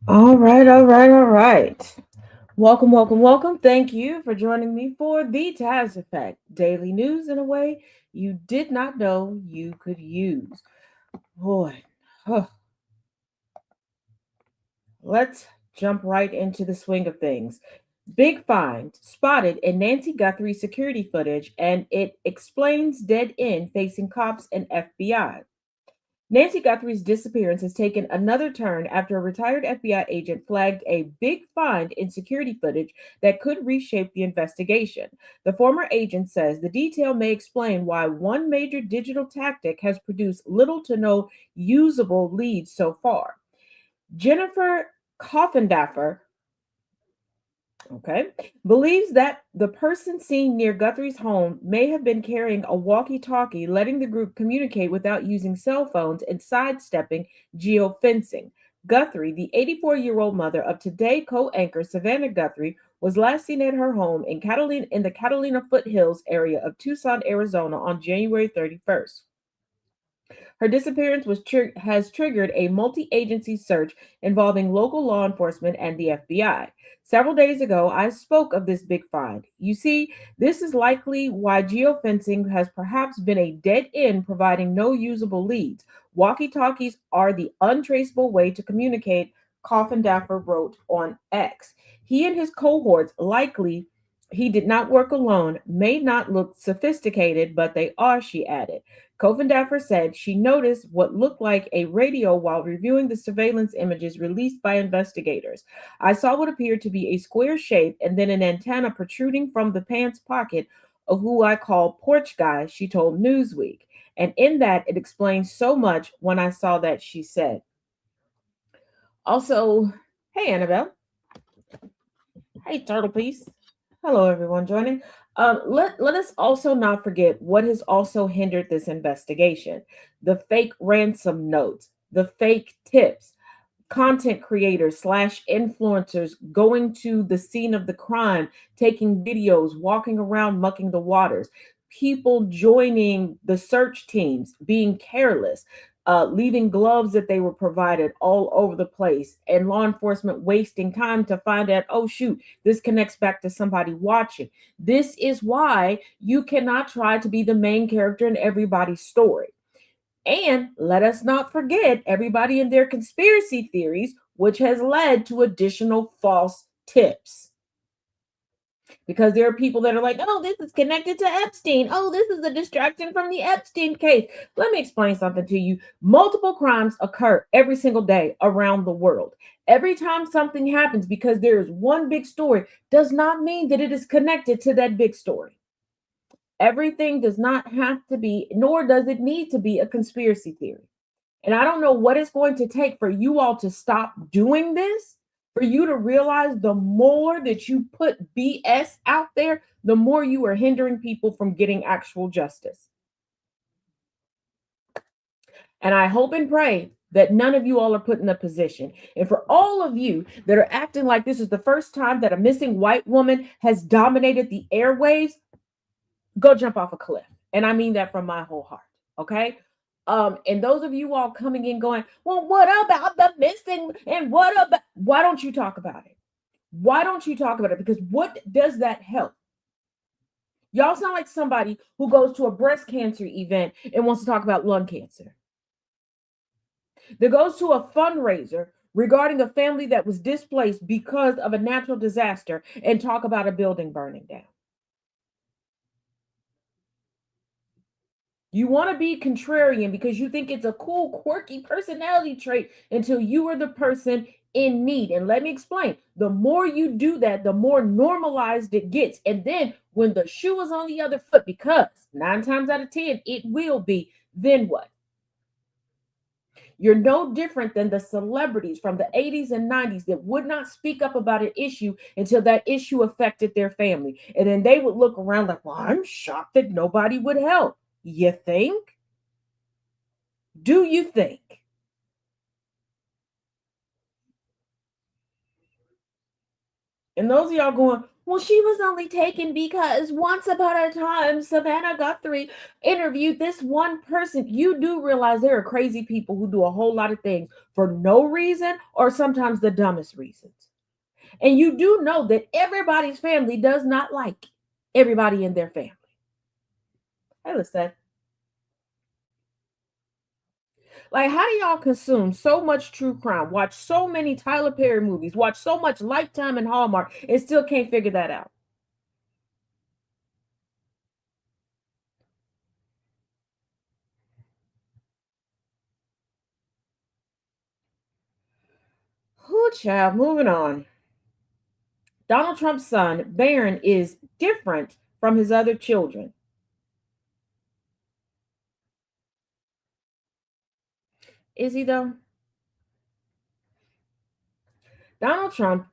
All right, all right, all right. Welcome, welcome, welcome. Thank you for joining me for the Taz Effect daily news in a way you did not know you could use. Boy, huh, let's jump right into the swing of things. Big find spotted in Nancy Guthrie's security footage, and it explains dead end facing cops and FBI. Nancy Guthrie's disappearance has taken another turn after a retired FBI agent flagged a big find in security footage that could reshape the investigation. The former agent says the detail may explain why one major digital tactic has produced little to no usable leads so far. Jennifer Coffindaffer, okay, believes that the person seen near Guthrie's home may have been carrying a walkie talkie, letting the group communicate without using cell phones and sidestepping geofencing. Guthrie, the 84-year-old mother of Today co anchor Savannah Guthrie, was last seen at her home in the Catalina foothills area of Tucson, Arizona on January 31st. Her disappearance has triggered a multi agency search involving local law enforcement and the FBI. Several days ago, I spoke of this big find. You see, this is likely why geofencing has perhaps been a dead end, providing no usable leads. Walkie talkies are the untraceable way to communicate, Coffin Daffer wrote on X. He and his cohorts likely. He did not work alone, may not look sophisticated, but they are, she added. Kovendaffer said she noticed what looked like a radio while reviewing the surveillance images released by investigators. I saw what appeared to be a square shape and then an antenna protruding from the pants pocket of who I call Porch Guy, she told Newsweek. And in that, it explains so much when I saw that, she said. Also, hey, Annabelle. Hey, Turtle Piece. Hello, everyone joining. Let us also not forget what has also hindered this investigation: the fake ransom notes, the fake tips, content creators slash influencers going to the scene of the crime, taking videos, walking around, mucking the waters, people joining the search teams, being careless, leaving gloves that they were provided all over the place, and law enforcement wasting time to find out, oh, shoot, this connects back to somebody watching. This is why you cannot try to be the main character in everybody's story. And let us not forget everybody and their conspiracy theories, which has led to additional false tips. Because there are people that are like, oh, this is connected to Epstein. Oh, this is a distraction from the Epstein case. Let me explain something to you. Multiple crimes occur every single day around the world. Every time something happens, because there is one big story, does not mean that it is connected to that big story. Everything does not have to be, nor does it need to be, a conspiracy theory. And I don't know what it's going to take for you all to stop doing this, for you to realize the more that you put BS out there, the more you are hindering people from getting actual justice. And I hope and pray that none of you all are put in a position. And for all of you that are acting like this is the first time that a missing white woman has dominated the airwaves, go jump off a cliff. And I mean that from my whole heart. Okay. And those of you all coming in going, well, what about the missing? And what about, why don't you talk about it? Why don't you talk about it? Because what does that help? Y'all sound like somebody who goes to a breast cancer event and wants to talk about lung cancer. That goes to a fundraiser regarding a family that was displaced because of a natural disaster and talk about a building burning down. You want to be contrarian because you think it's a cool, quirky personality trait until you are the person in need. And let me explain, the more you do that, the more normalized it gets. And then when the shoe is on the other foot, because 9 times out of 10, it will be, then what? You're no different than the celebrities from the 80s and 90s that would not speak up about an issue until that issue affected their family. And then they would look around like, well, I'm shocked that nobody would help. You think? Do you think? And those of y'all going, Well, she was only taken because once upon a time, Savannah Guthrie interviewed this one person. You do realize there are crazy people who do a whole lot of things for no reason or sometimes the dumbest reasons. And you do know that everybody's family does not like everybody in their family. Hey, listen, like, how do y'all consume so much true crime, watch so many Tyler Perry movies, watch so much Lifetime and Hallmark, and still can't figure that out? Whoo, child, moving on. Donald Trump's son, Barron, is different from his other children. Is he, though? Donald Trump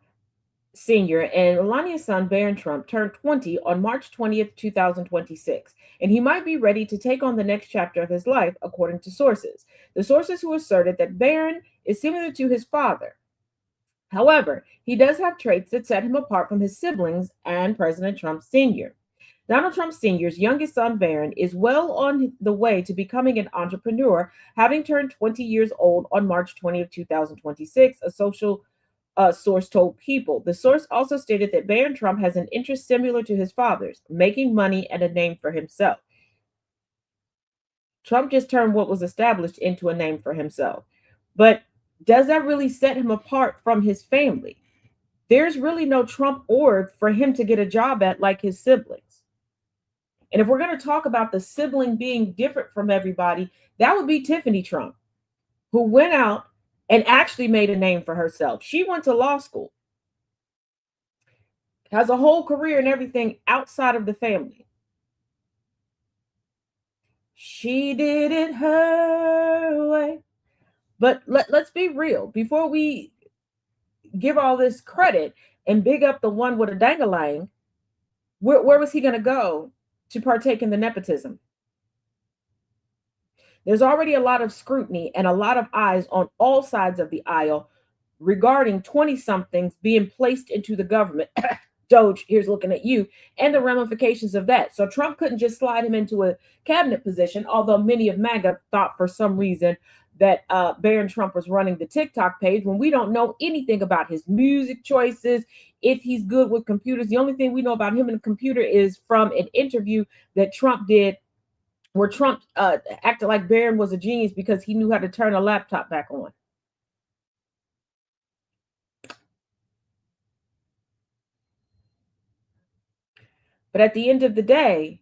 Sr. and Melania's son, Barron Trump, turned 20 on March 20th, 2026, and he might be ready to take on the next chapter of his life, according to sources. The sources who asserted that Barron is similar to his father. However, he does have traits that set him apart from his siblings and President Trump Sr. Donald Trump Sr.'s youngest son, Barron, is well on the way to becoming an entrepreneur, having turned 20 years old on March 20th, 2026, a social source told People. The source also stated that Barron Trump has an interest similar to his father's, making money and a name for himself. Trump just turned what was established into a name for himself. But does that really set him apart from his family? There's really no Trump org for him to get a job at like his siblings. And if we're going to talk about the sibling being different from everybody, that would be Tiffany Trump, who went out and actually made a name for herself. She went to law school, has a whole career and everything outside of the family. She did it her way. But let's be real. Before we give all this credit and big up the one with a dangalang, where was he going to go to partake in the nepotism? There's already a lot of scrutiny and a lot of eyes on all sides of the aisle regarding 20 somethings being placed into the government. Doge, here's looking at you, and the ramifications of that. So Trump couldn't just slide him into a cabinet position, although many of MAGA thought for some reason that Barron Trump was running the TikTok page when we don't know anything about his music choices, if he's good with computers. The only thing we know about him and the computer is from an interview that Trump did where Trump acted like Barron was a genius because he knew how to turn a laptop back on. But at the end of the day,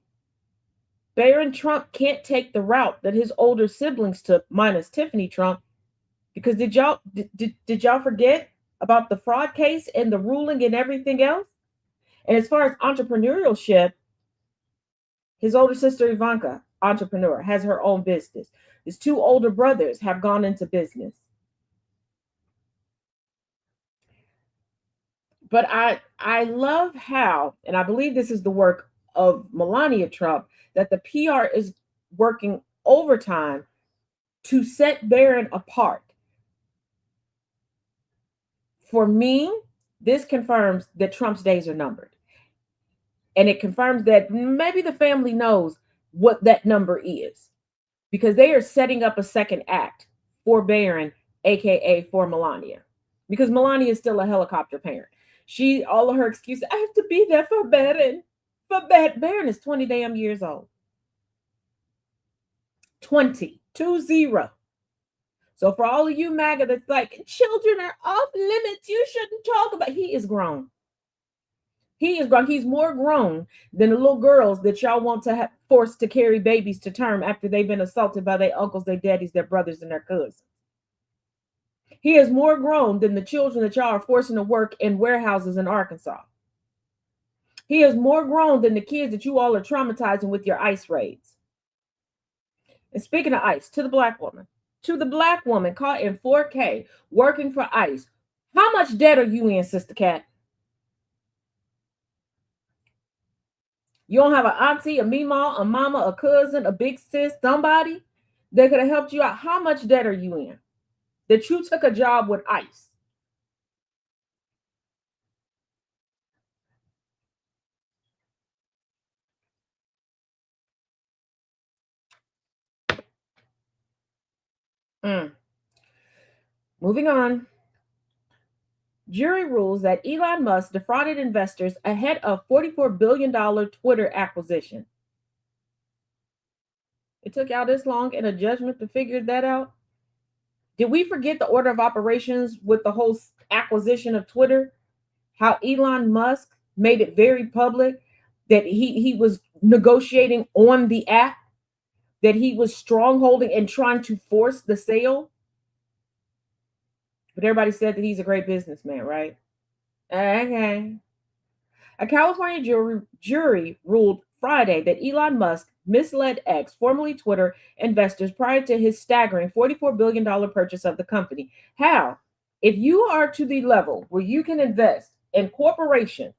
Barron Trump can't take the route that his older siblings took, minus Tiffany Trump, because did y'all forget about the fraud case and the ruling and everything else? And as far as entrepreneurship, his older sister Ivanka, entrepreneur, has her own business. His two older brothers have gone into business. But I love how, and I believe this is the work of Melania Trump, that the PR is working overtime to set Barron apart. For me, this confirms that Trump's days are numbered. And it confirms that maybe the family knows what that number is because they are setting up a second act for Barron, aka for Melania, because Melania is still a helicopter parent. She all of her excuses. I have to be there for Barron. Barron is 20 damn years old. 20. So for all of you MAGA that's like children are off limits, you shouldn't talk about. He is grown. He is grown. He's more grown than the little girls that y'all want to have forced to carry babies to term after they've been assaulted by their uncles, their daddies, their brothers, and their cousins. He is more grown than the children that y'all are forcing to work in warehouses in Arkansas. He is more grown than the kids that you all are traumatizing with your ICE raids. And speaking of ICE, to the black woman caught in 4K working for ICE, how much debt are you in, Sister Cat? You don't have an auntie, a mima, a mama, a cousin, a big sis, somebody that could have helped you out. How much debt are you in that you took a job with ICE? Mm. Moving on. Jury rules that Elon Musk defrauded investors ahead of $44 billion Twitter acquisition. It took y'all this long in a judgment to figure that out? Did we forget the order of operations with the whole acquisition of Twitter? How Elon Musk made it very public that he was negotiating on the app, that he was strongholding and trying to force the sale. But everybody said that he's a great businessman, right? Okay. A California jury ruled Friday that Elon Musk misled X, formerly Twitter, investors prior to his staggering $44 billion purchase of the company. How? If you are to the level where you can invest in corporations,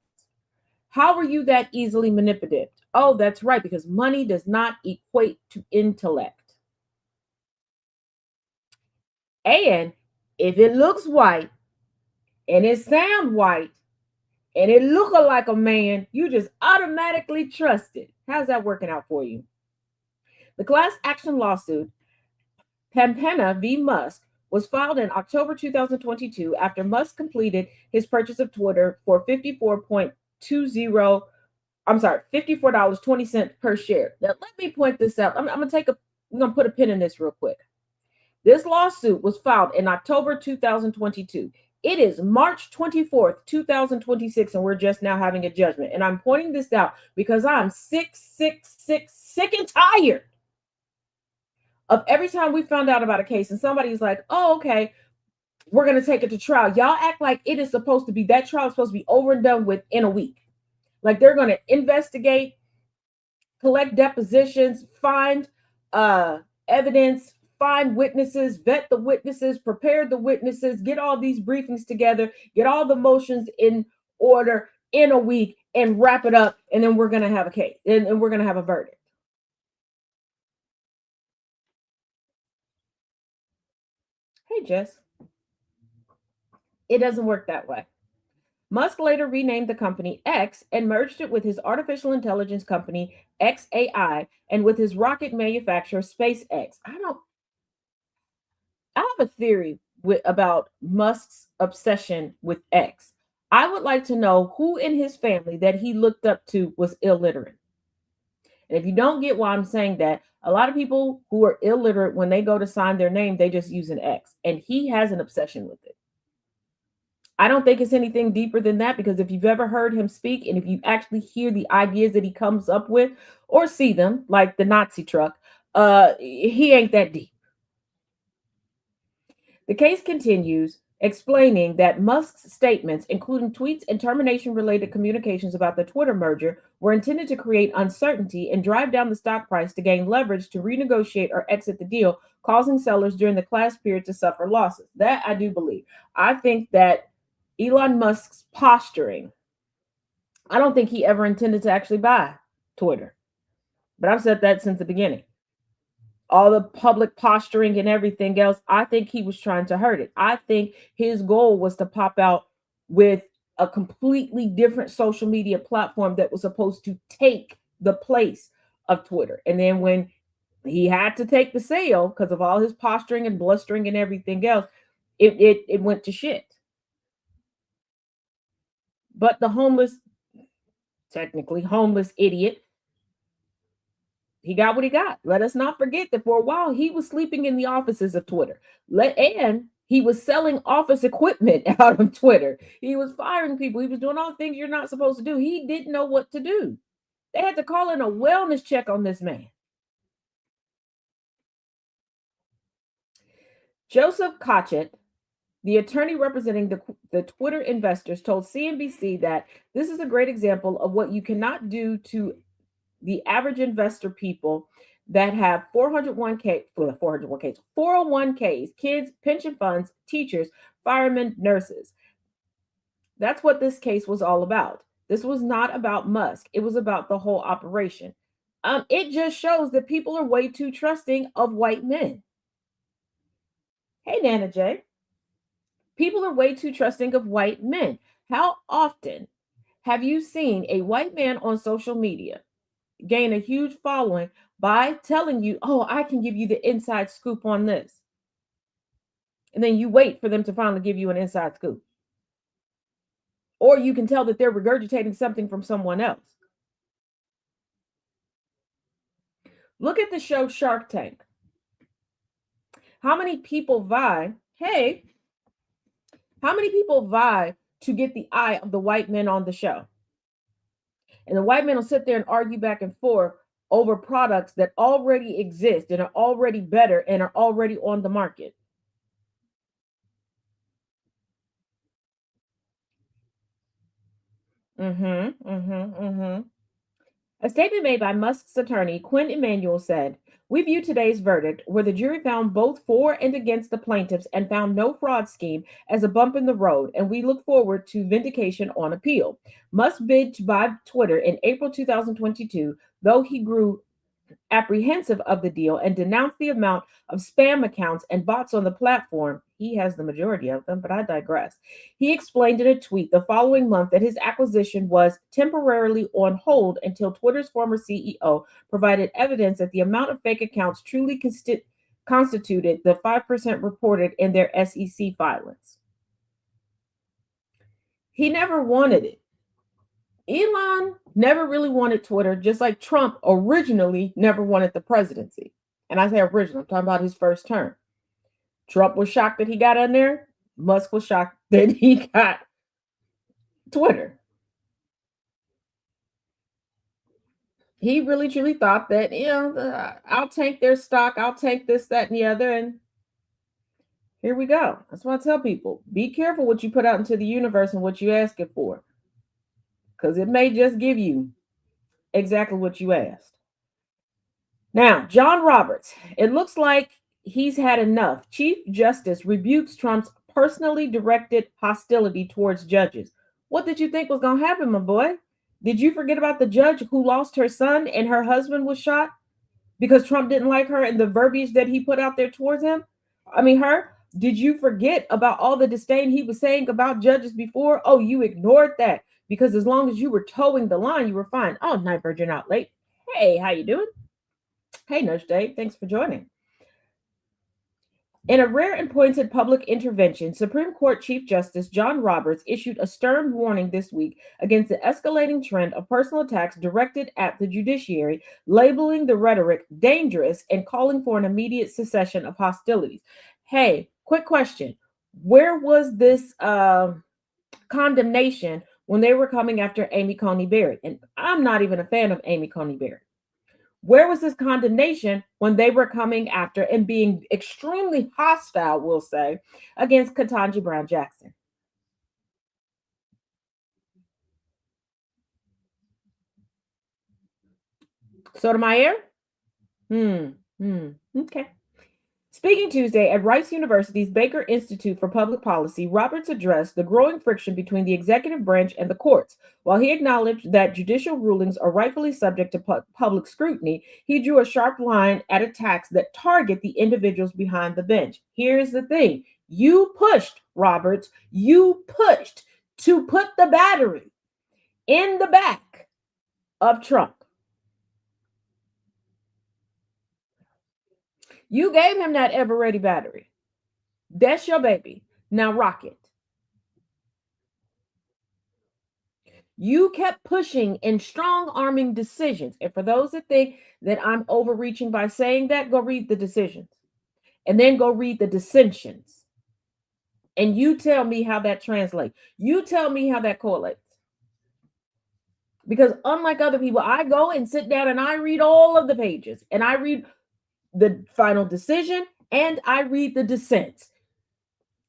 how are you that easily manipulated? Oh, that's right, because money does not equate to intellect. And if it looks white and it sounds white and it look like a man, you just automatically trust it. How's that working out for you? The class action lawsuit, Pampena v. Musk, was filed in October 2022 after Musk completed his purchase of Twitter for 54.20 I'm sorry, $54.20 per share. Now let me point this out. I'm gonna put a pin in this real quick. This lawsuit was filed in October 2022. It is March 24th, 2026, and we're just now having a judgment. And I'm pointing this out because I'm sick and tired of every time we found out about a case and somebody's like, oh, okay, we're going to take it to trial. Y'all act like it is supposed to be, that trial is supposed to be over and done with in a week. Like they're going to investigate, collect depositions, find evidence, find witnesses, vet the witnesses, prepare the witnesses, get all these briefings together, get all the motions in order in a week and wrap it up. And then we're going to have a case and we're going to have a verdict. Hey, Jess, it doesn't work that way. Musk later renamed the company X and merged it with his artificial intelligence company XAI and with his rocket manufacturer SpaceX. I have a theory about Musk's obsession with X. I would like to know who in his family that he looked up to was illiterate. And if you don't get why I'm saying that, a lot of people who are illiterate, when they go to sign their name, they just use an X. And he has an obsession with it. I don't think it's anything deeper than that because if you've ever heard him speak and if you actually hear the ideas that he comes up with or see them, like the Nazi truck, he ain't that deep. The case continues, explaining that Musk's statements, including tweets and termination related communications about the Twitter merger, were intended to create uncertainty and drive down the stock price to gain leverage to renegotiate or exit the deal, causing sellers during the class period to suffer losses. That I do believe. I think that Elon Musk's posturing, I don't think he ever intended to actually buy Twitter. But I've said that since the beginning. All the public posturing and everything else, I think he was trying to hurt it. I think his goal was to pop out with a completely different social media platform that was supposed to take the place of Twitter. And then when he had to take the sale because of all his posturing and blustering and everything else, it went to shit. But the homeless, technically homeless idiot, he got what he got. Let us not forget that for a while he was sleeping in the offices of Twitter. And he was selling office equipment out of Twitter. He was firing people. He was doing all the things you're not supposed to do. He didn't know what to do. They had to call in a wellness check on this man. Joseph Kotchet, the attorney representing the Twitter investors, told CNBC that this is a great example of what you cannot do to the average investor people that have 401k, 401ks, 401ks, kids, pension funds, teachers, firemen, nurses. That's what this case was all about. This was not about Musk. It was about the whole operation. It just shows that people are way too trusting of white men. Hey, Nana J. People are way too trusting of white men. How often have you seen a white man on social media gain a huge following by telling you, oh, I can give you the inside scoop on this? And then you wait for them to finally give you an inside scoop. Or you can tell that they're regurgitating something from someone else. Look at the show Shark Tank. How many people vie? Hey, how many people vie to get the eye of the white men on the show? And the white men will sit there and argue back and forth over products that already exist and are already better and are already on the market. Mm-hmm. Mm-hmm. Mm-hmm. A statement made by Musk's attorney, Quinn Emanuel, said, "We view today's verdict, where the jury found both for and against the plaintiffs and found no fraud scheme, as a bump in the road, and we look forward to vindication on appeal." Musk bid to buy Twitter in April 2022, though he grew apprehensive of the deal and denounced the amount of spam accounts and bots on the platform. He has the majority of them, but I digress. He explained in a tweet the following month that his acquisition was temporarily on hold until Twitter's former CEO provided evidence that the amount of fake accounts truly constituted the 5% reported in their SEC filings. He never wanted it. Elon never really wanted Twitter, just like Trump originally never wanted the presidency. And I say original, I'm talking about his first term. Trump was shocked that he got on there. Musk was shocked that he got Twitter. He really truly thought that, I'll take their stock, I'll take this, that, and the other. And here we go. That's why I tell people, be careful what you put out into the universe and what you ask it for, because it may just give you exactly what you asked. Now, John Roberts, it looks like he's had enough. Chief Justice rebukes Trump's personally directed hostility towards judges. What did you think was going to happen, my boy? Did you forget about the judge who lost her son and her husband was shot because Trump didn't like her and the verbiage that he put out there towards him? I mean, her. Did you forget about all the disdain he was saying about judges before? Oh, you ignored that because as long as you were towing the line, you were fine. Oh, Night Bird, you're not late. Hey, how you doing? Hey, Nudge Dave, thanks for joining. In a rare and pointed public intervention, Supreme Court Chief Justice John Roberts issued a stern warning this week against the escalating trend of personal attacks directed at the judiciary, labeling the rhetoric dangerous and calling for an immediate cessation of hostilities. Hey, quick question. Where was this condemnation when they were coming after Amy Coney Barrett? And I'm not even a fan of Amy Coney Barrett. Where was this condemnation when they were coming after and being extremely hostile, we'll say, against Ketanji Brown Jackson? Sotomayor? Okay. Speaking Tuesday at Rice University's Baker Institute for Public Policy, Roberts addressed the growing friction between the executive branch and the courts. While he acknowledged that judicial rulings are rightfully subject to public scrutiny, he drew a sharp line at attacks that target the individuals behind the bench. Here's the thing. You pushed, Roberts, you pushed to put the battery in the back of Trump. You gave him that ever ready battery. That's your baby. Now rock it. You kept pushing and strong arming decisions. And for those that think that I'm overreaching by saying that, go read the decisions and then go read the dissensions. And you tell me how that translates. You tell me how that correlates. Because unlike other people, I go and sit down and I read all of the pages and I read the final decision and I read the dissents.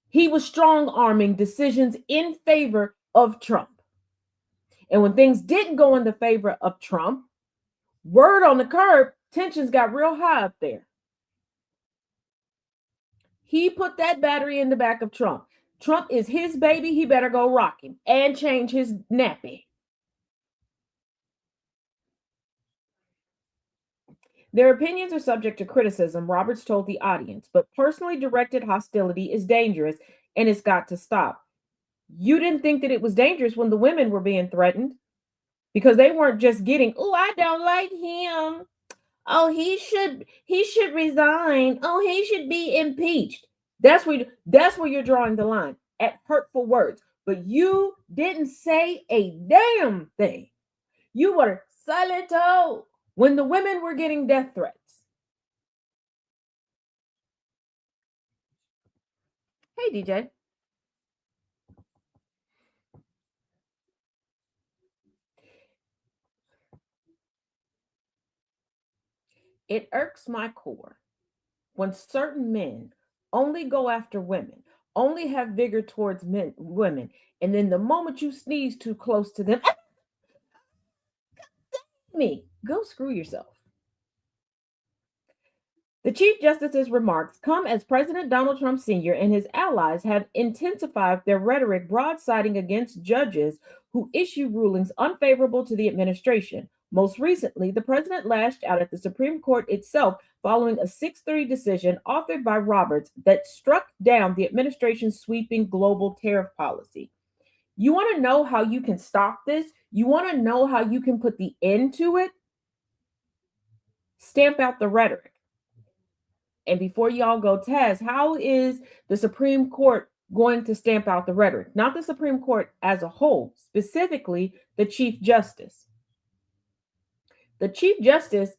He was strong arming decisions in favor of Trump. And when things didn't go in the favor of Trump, word on the curb, tensions got real high up there. He put that battery in the back of Trump. Trump is his baby. He better go rock him and change his nappy. Their opinions are subject to criticism, Roberts told the audience, but personally directed hostility is dangerous and it's got to stop. You didn't think that it was dangerous when the women were being threatened because they weren't just getting, oh, I don't like him. Oh, he should resign. Oh, he should be impeached. That's where you're drawing the line at hurtful words. But you didn't say a damn thing. You were silent when the women were getting death threats. Hey, DJ. It irks my core when certain men only go after women, only have vigor towards women, and then the moment you sneeze too close to them, me, go screw yourself. The Chief Justice's remarks come as President Donald Trump Sr. and his allies have intensified their rhetoric broadsiding against judges who issue rulings unfavorable to the administration. Most recently, the president lashed out at the Supreme Court itself following a 6-3 decision authored by Roberts that struck down the administration's sweeping global tariff policy. You want to know how you can stop this? You want to know how you can put the end to it? Stamp out the rhetoric. And before y'all go, Taz, how is the Supreme Court going to stamp out the rhetoric? Not the Supreme Court as a whole, specifically the Chief Justice. The Chief Justice,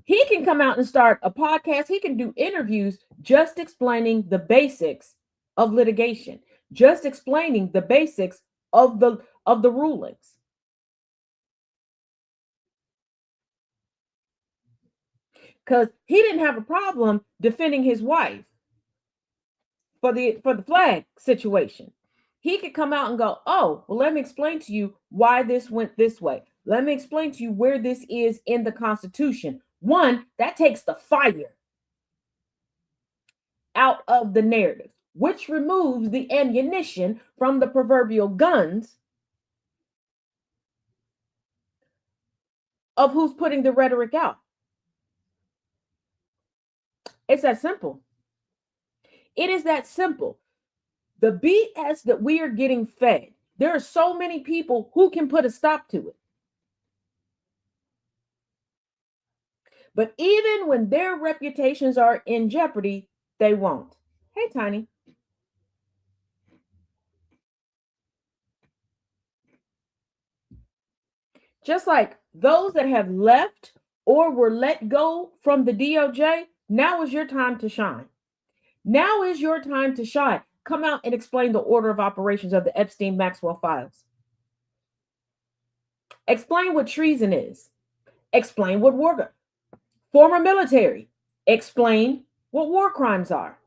he can come out and start a podcast. He can do interviews just explaining the basics of litigation, just explaining the basics of the rulings. Because he didn't have a problem defending his wife for the flag situation. He could come out and go, oh, well, let me explain to you why this went this way. Let me explain to you where this is in the Constitution. One, that takes the fire out of the narrative, which removes the ammunition from the proverbial guns of who's putting the rhetoric out. It's that simple. It is that simple. The BS that we are getting fed, there are so many people who can put a stop to it. But even when their reputations are in jeopardy, they won't. Hey, Tiny. Just like those that have left or were let go from the DOJ, now is your time to shine. Now is your time to shine. Come out and explain the order of operations of the Epstein-Maxwell files. Explain what treason is. Explain what former military. Explain what war crimes are.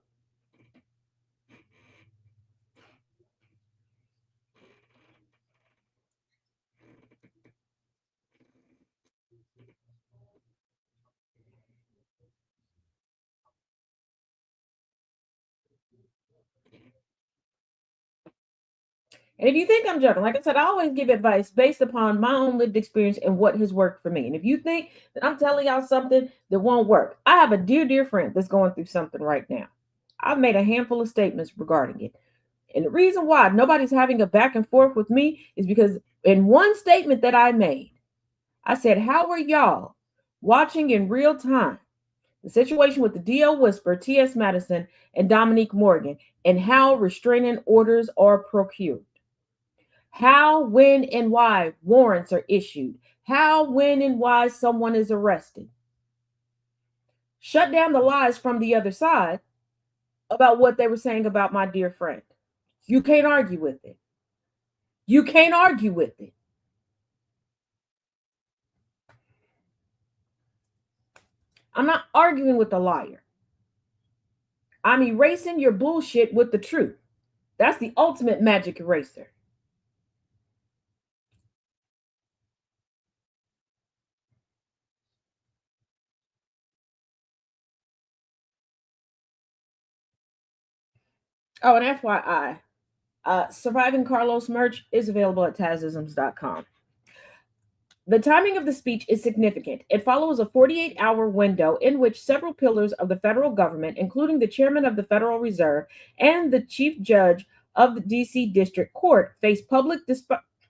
And if you think I'm joking, like I said, I always give advice based upon my own lived experience and what has worked for me. And if you think that I'm telling y'all something that won't work, I have a dear friend that's going through something right now. I've made a handful of statements regarding it. And the reason why nobody's having a back and forth with me is because in one statement that I made, I said, how are y'all watching in real time the situation with the DO Whisper, T.S. Madison, and Dominique Morgan, and how restraining orders are procured? How, when, and why warrants are issued. How, when, and why someone is arrested. Shut down the lies from the other side about what they were saying about my dear friend. You can't argue with it. You can't argue with it. I'm not arguing with the liar. I'm erasing your bullshit with the truth. That's the ultimate magic eraser. Oh, and FYI, Surviving Carlos merch is available at tazisms.com. The timing of the speech is significant. It follows a 48-hour window in which several pillars of the federal government, including the chairman of the Federal Reserve and the chief judge of the D.C. District Court, face public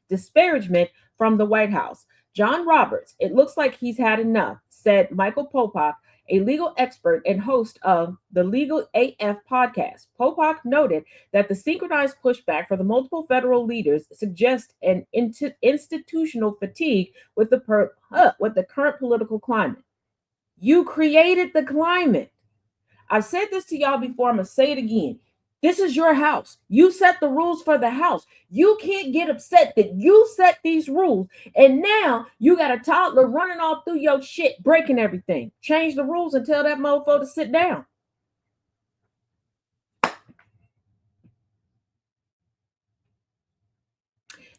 disparagement from the White House. John Roberts, it looks like he's had enough, said Michael Popak, a legal expert and host of the Legal AF podcast. Popak noted that the synchronized pushback for the multiple federal leaders suggests an institutional fatigue with with the current political climate. You created the climate. I've said this to y'all before. I'm going to say it again. This is your house. You set the rules for the house. You can't get upset that you set these rules and now you got a toddler running all through your shit, breaking everything. Change the rules and tell that mofo to sit down.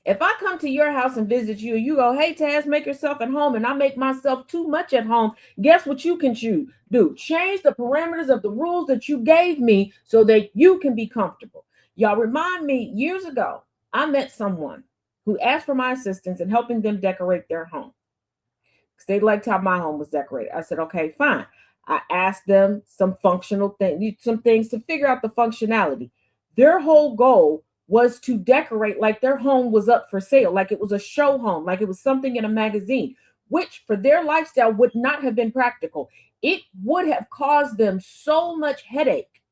If I come to your house and visit you, you go, hey, Taz, make yourself at home, and I make myself too much at home, guess what you can do? Change the parameters of the rules that you gave me so that you can be comfortable. Y'all remind me, years ago, I met someone who asked for my assistance in helping them decorate their home because they liked how my home was decorated. I said, okay, fine. I asked them some functional things, some things to figure out the functionality. Their whole goal was to decorate like their home was up for sale, like it was a show home, like it was something in a magazine, which for their lifestyle would not have been practical. It would have caused them so much headache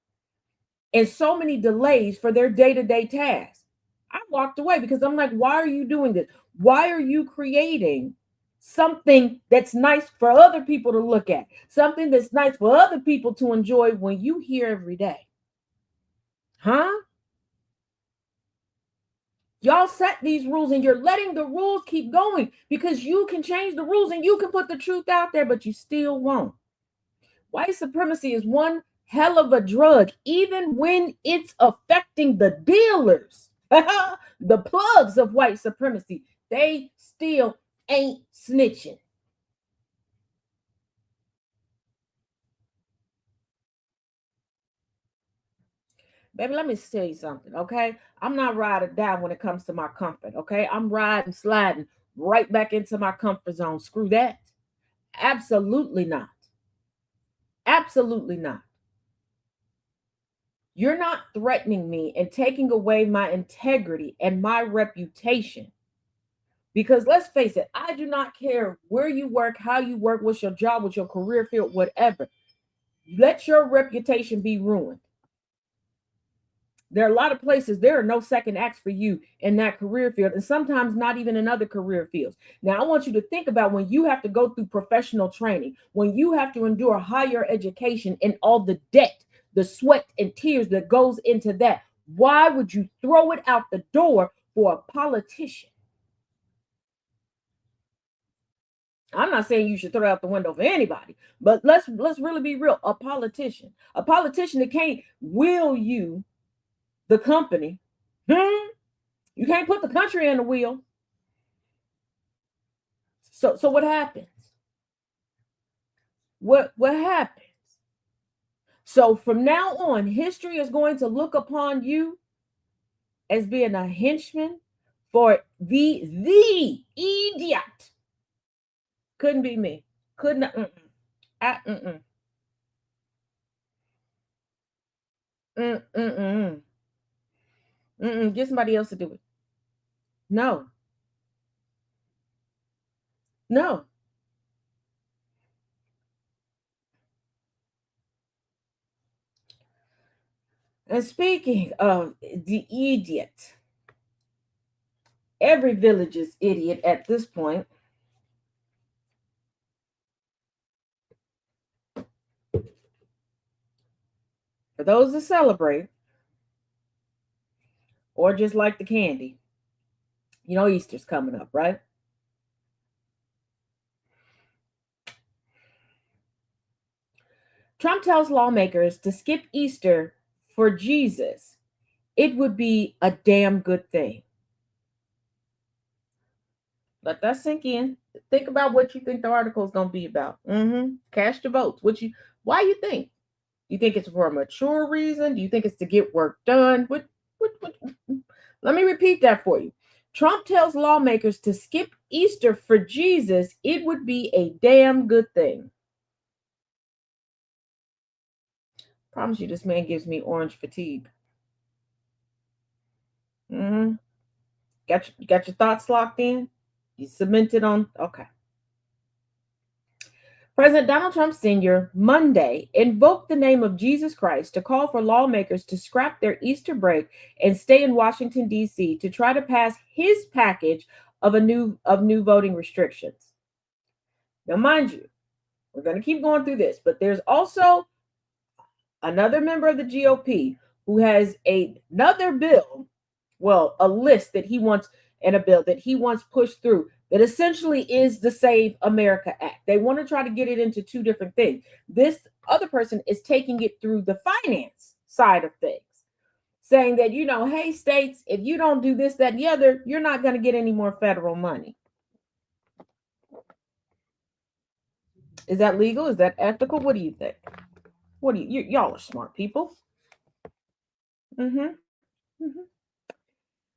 and so many delays for their day-to-day tasks. I walked away because I'm like, why are you doing this? Why are you creating something that's nice for other people to look at, something that's nice for other people to enjoy when you here every day? Huh? Y'all set these rules and you're letting the rules keep going because you can change the rules and you can put the truth out there, but you still won't. White supremacy is one hell of a drug, even when it's affecting the dealers, the plugs of white supremacy. They still ain't snitching. Baby, let me tell you something, okay? I'm not ride or die when it comes to my comfort, okay? I'm riding, sliding right back into my comfort zone. Screw that. Absolutely not. Absolutely not. You're not threatening me and taking away my integrity and my reputation. Because let's face it, I do not care where you work, how you work, what's your job, what's your career field, whatever. Let your reputation be ruined. There are a lot of places, there are no second acts for you in that career field, and sometimes not even in other career fields. Now, I want you to think about when you have to go through professional training, when you have to endure higher education and all the debt, the sweat and tears that goes into that. Why would you throw it out the door for a politician? I'm not saying you should throw it out the window for anybody, but let's really be real. A politician that can't will you the company. You can't put the country in the wheel. So what happens? What happens? So from now on, history is going to look upon you as being a henchman for the idiot. Couldn't be me. Couldn't. I, mm-mm, mm-mm, mm-mm. Get somebody else to do it. No, no. And speaking of the idiot, every village is idiot at this point. For those that celebrate, or just like the candy, you know, Easter's coming up, right? Trump tells lawmakers to skip Easter for Jesus. It would be a damn good thing. Let that sink in. Think about what you think the article is going to be about. Cast your votes. Why you think? You think it's for a mature reason? Do you think it's to get work done? What? Let me repeat that for you. Trump tells lawmakers to skip Easter for Jesus. It would be a damn good thing. Promise you, this man gives me orange fatigue. Mm-hmm. Got your thoughts locked in? You cemented on? Okay. President Donald Trump Sr. Monday invoked the name of Jesus Christ to call for lawmakers to scrap their Easter break and stay in Washington, D.C. to try to pass his package of new voting restrictions. Now, mind you, we're going to keep going through this, but there's also another member of the GOP who has another bill, well, a list that he wants and a bill that he wants pushed through that essentially is the Save America Act. They want to try to get it into two different things. This other person is taking it through the finance side of things, saying that, hey, states, if you don't do this, that, and the other, you're not going to get any more federal money. Is that legal? Is that ethical? What do you think? Y'all are smart people. Mm-hmm. Mm-hmm.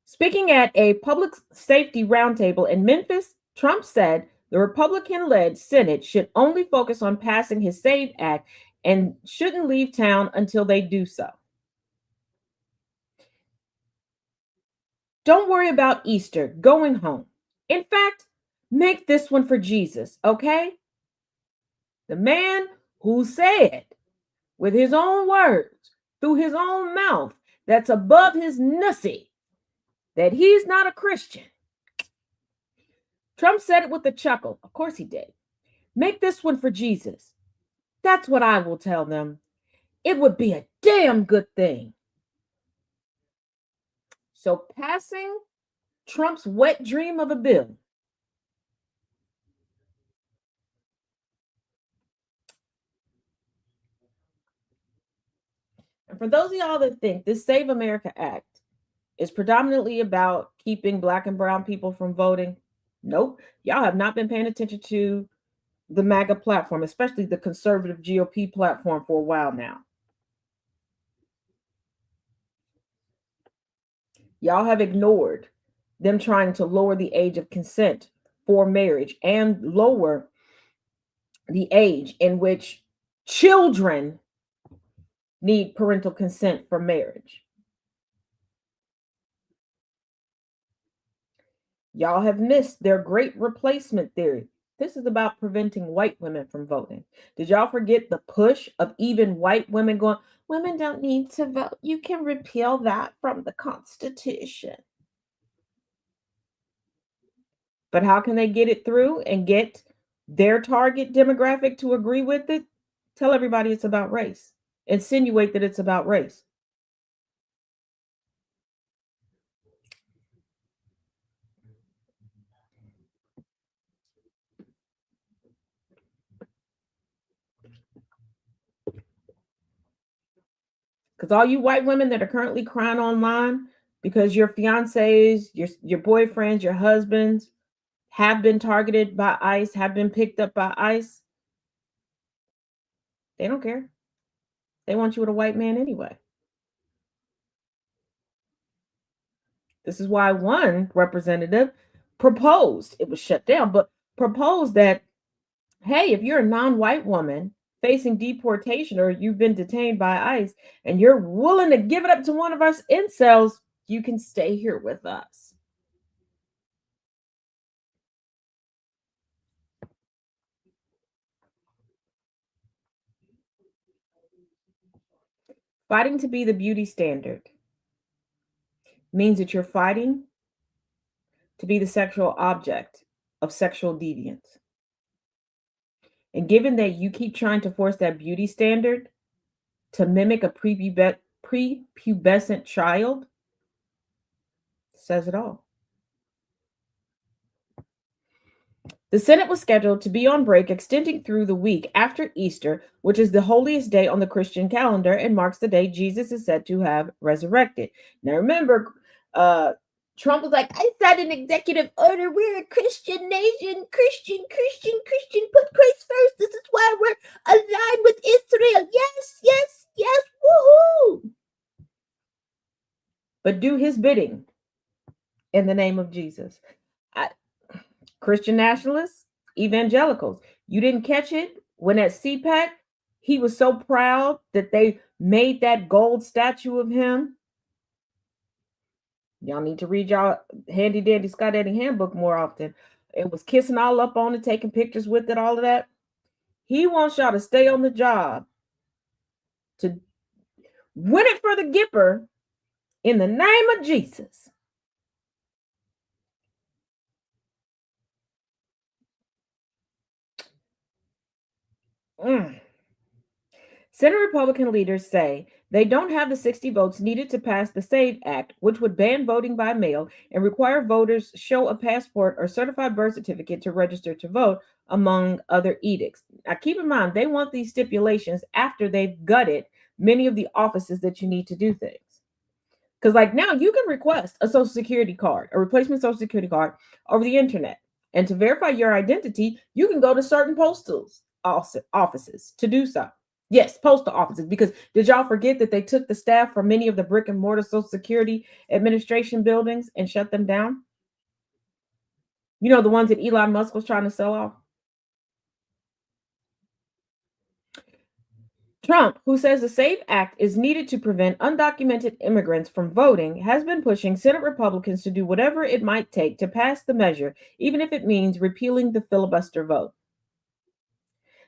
Speaking at a public safety roundtable in Memphis, Trump said the Republican led Senate should only focus on passing his SAVE Act and shouldn't leave town until they do so. Don't worry about Easter going home. In fact, make this one for Jesus, okay? The man who said with his own words, through his own mouth, that's above his nussy, that he's not a Christian. Trump said it with a chuckle. Of course he did. Make this one for Jesus. That's what I will tell them. It would be a damn good thing. So passing Trump's wet dream of a bill and for those of y'all that think this Save America Act is predominantly about keeping Black and brown people from voting, nope. Y'all have not been paying attention to the MAGA platform, especially the conservative GOP platform, for a while now. Y'all have ignored them trying to lower the age of consent for marriage and lower the age in which children need parental consent for marriage. Y'all have missed their great replacement theory. This is about preventing white women from voting. Did y'all forget the push of even white women going, women don't need to vote. You can repeal that from the Constitution. But how can they get it through and get their target demographic to agree with it? Tell everybody it's about race. Insinuate that it's about race. Because all you white women that are currently crying online because your fiancés, your boyfriends, your husbands have been targeted by ICE, have been picked up by ICE, they don't care. They want you with a white man anyway. This is why one representative proposed, it was shut down, but proposed that, hey, if you're a non-white woman facing deportation or you've been detained by ICE and you're willing to give it up to one of us incels, you can stay here with us. Fighting to be the beauty standard means that you're fighting to be the sexual object of sexual deviance. And given that you keep trying to force that beauty standard to mimic a prepubescent child, says it all. The Senate was scheduled to be on break extending through the week after Easter, which is the holiest day on the Christian calendar and marks the day Jesus is said to have resurrected. Now remember, Trump was like, I signed an executive order. We're a Christian nation. Christian. Put Christ first. This is why we're aligned with Israel. Yes. Woohoo. But do his bidding in the name of Jesus. Christian nationalists, evangelicals, you didn't catch it when at CPAC, he was so proud that they made that gold statue of him. Y'all need to read y'all handy dandy Scott Eddie handbook more often. It was kissing all up on it, taking pictures with it, all of that. He wants y'all to stay on the job to win it for the Gipper in the name of Jesus. Mm. Senate Republican leaders say they don't have the 60 votes needed to pass the SAVE Act, which would ban voting by mail and require voters show a passport or certified birth certificate to register to vote, among other edicts. Now, keep in mind, they want these stipulations after they've gutted many of the offices that you need to do things. Because, like, now you can request a social security card, a replacement social security card over the internet. And to verify your identity, you can go to certain postal offices to do so. Yes, postal offices. Because did y'all forget that they took the staff from many of the brick and mortar Social Security Administration buildings and shut them down? You know, the ones that Elon Musk was trying to sell off? Trump, who says the SAFE Act is needed to prevent undocumented immigrants from voting, has been pushing Senate Republicans to do whatever it might take to pass the measure, even if it means repealing the filibuster vote.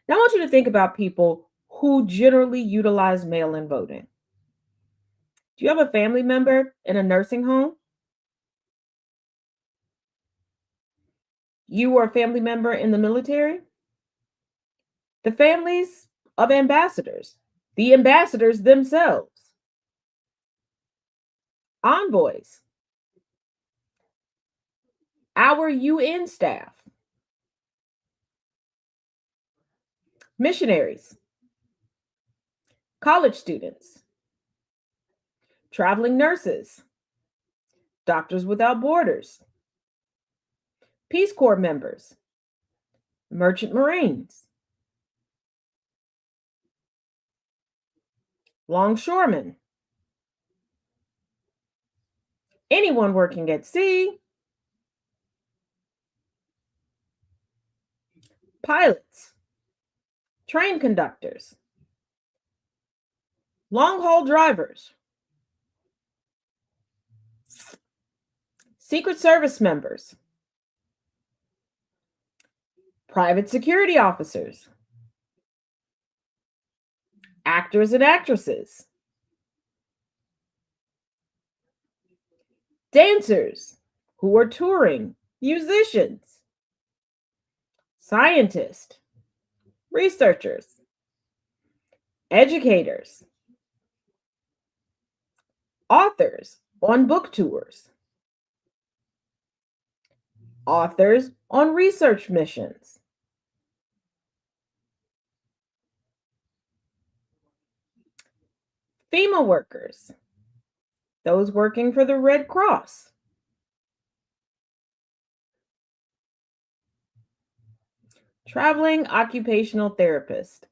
Now, I want you to think about people who generally utilize mail in voting. Do you have a family member in a nursing home? You or a family member in the military? The families of ambassadors, the ambassadors themselves, envoys, our UN staff, missionaries, college students, traveling nurses, Doctors Without Borders, Peace Corps members, merchant marines, longshoremen, anyone working at sea, pilots, train conductors, long haul drivers, Secret Service members, private security officers, actors and actresses, dancers who are touring, musicians, scientists, researchers, educators, authors on book tours, authors on research missions, FEMA workers, those working for the Red Cross, traveling occupational therapist,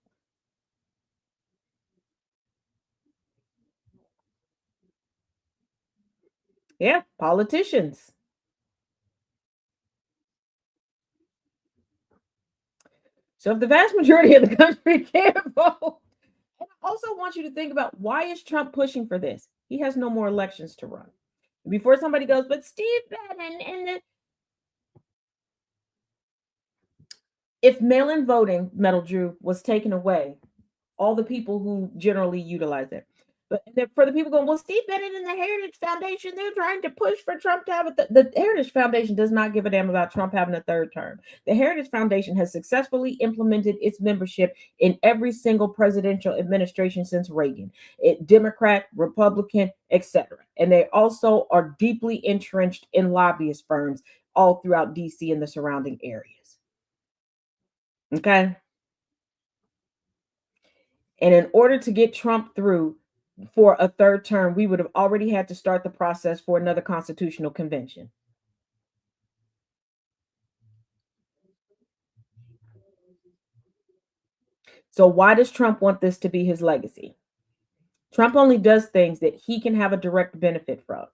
yeah, politicians. So if the vast majority of the country can't vote, and I also want you to think about, why is Trump pushing for this? He has no more elections to run. Before somebody goes, but Steve Bannon and if mail-in voting, Metal Drew, was taken away, all the people who generally utilize it. But for the people going, well, Steve Bennett and the Heritage Foundation, they're trying to push for Trump to have the Heritage Foundation does not give a damn about Trump having a third term. The Heritage Foundation has successfully implemented its membership in every single presidential administration since Reagan, Democrat, Republican, etc. And they also are deeply entrenched in lobbyist firms all throughout DC and the surrounding areas. Okay. And in order to get Trump through for a third term, we would have already had to start the process for another constitutional convention. So, why does Trump want this to be his legacy? Trump only does things that he can have a direct benefit from.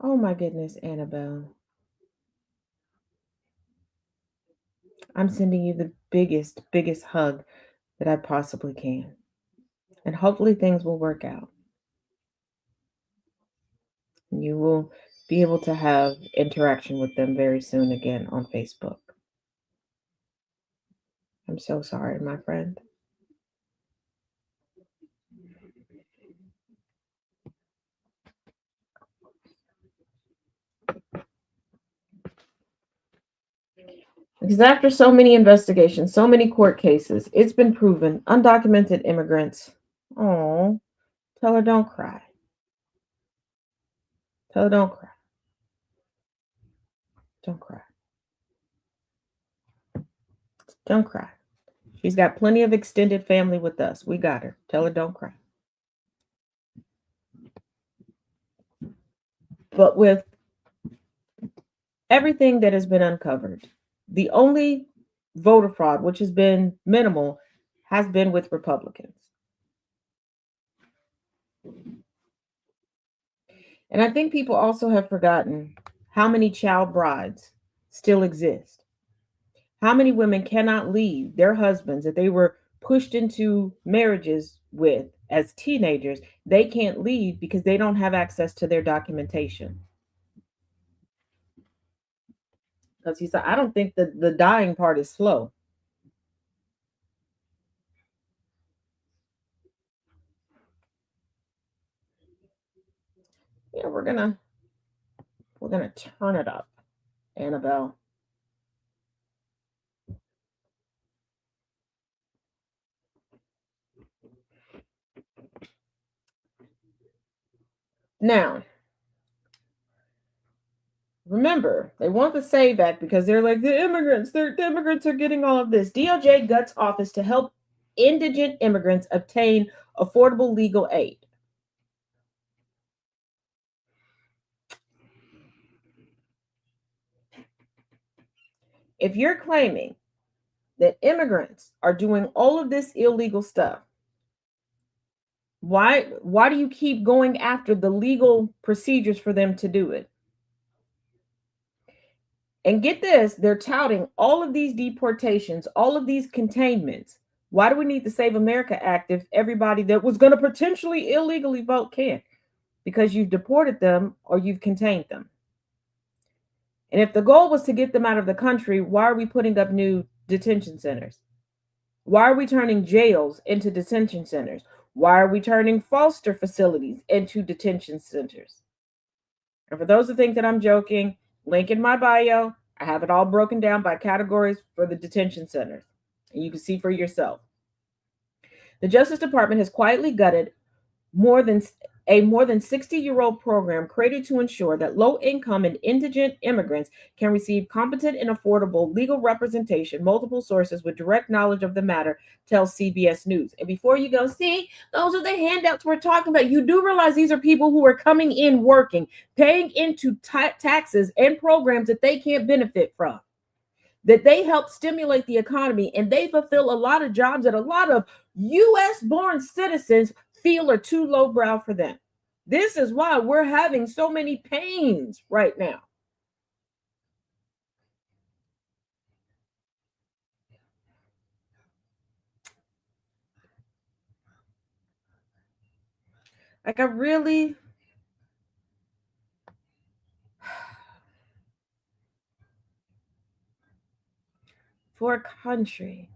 Oh my goodness, Annabelle. I'm sending you the biggest hug that I possibly can. And hopefully things will work out. You will be able to have interaction with them very soon again on Facebook. I'm so sorry, my friend. Because after so many investigations, so many court cases, it's been proven undocumented immigrants. Oh, tell her don't cry. Tell her don't cry. Don't cry. Don't cry. She's got plenty of extended family with us. We got her. Tell her don't cry. But with everything that has been uncovered, the only voter fraud, which has been minimal, has been with Republicans. And I think people also have forgotten how many child brides still exist. How many women cannot leave their husbands that they were pushed into marriages with as teenagers? They can't leave because they don't have access to their documentation. Because he said, I don't think that the dying part is slow. Yeah, we're gonna turn it up, Annabelle. Now, remember, they want the SAVE Act because they're like the immigrants are getting all of this. DOJ guts office to help indigent immigrants obtain affordable legal aid. If you're claiming that immigrants are doing all of this illegal stuff, why do you keep going after the legal procedures for them to do it? And get this, they're touting all of these deportations, all of these containments. Why do we need the Save America Act if everybody that was going to potentially illegally vote can't? Because you've deported them or you've contained them. And if the goal was to get them out of the country, why are we putting up new detention centers? Why are we turning jails into detention centers? Why are we turning foster facilities into detention centers? And for those who think that I'm joking, link in my bio. I have it all broken down by categories for the detention centers. And you can see for yourself. The Justice Department has quietly gutted more than more than 60-year-old program created to ensure that low-income and indigent immigrants can receive competent and affordable legal representation. Multiple sources with direct knowledge of the matter tell CBS News. And before you go, see, those are the handouts we're talking about. You do realize these are people who are coming in working, paying into taxes and programs that they can't benefit from, that they help stimulate the economy, and they fulfill a lot of jobs that a lot of US born citizens feel are too lowbrow for them. This is why we're having so many pains right now. Like, I really, for a country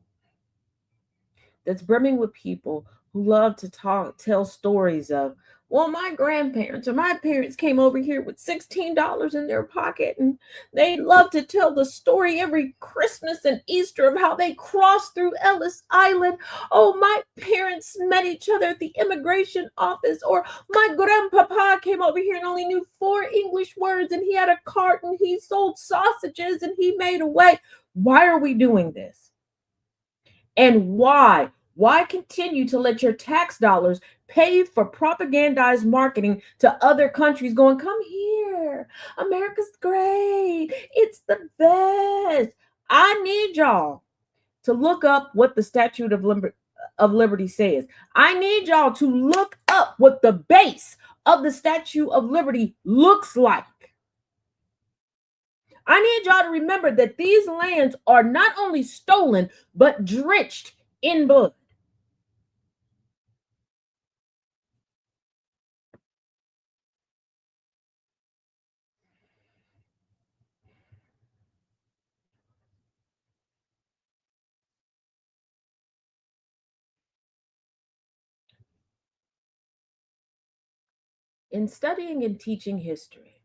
that's brimming with people who love to tell stories of, well, my grandparents or my parents came over here with $16 in their pocket, and they love to tell the story every Christmas and Easter of how they crossed through Ellis Island. Oh, my parents met each other at the immigration office, or my grandpapa came over here and only knew 4 English words, and he had a cart and he sold sausages and he made a way. Why are we doing this? And why? Why continue to let your tax dollars pay for propagandized marketing to other countries going, come here, America's great, it's the best. I need y'all to look up what the Statute of Liberty says. I need y'all to look up what the base of the Statute of Liberty looks like. I need y'all to remember that these lands are not only stolen, but drenched in blood. In studying and teaching history,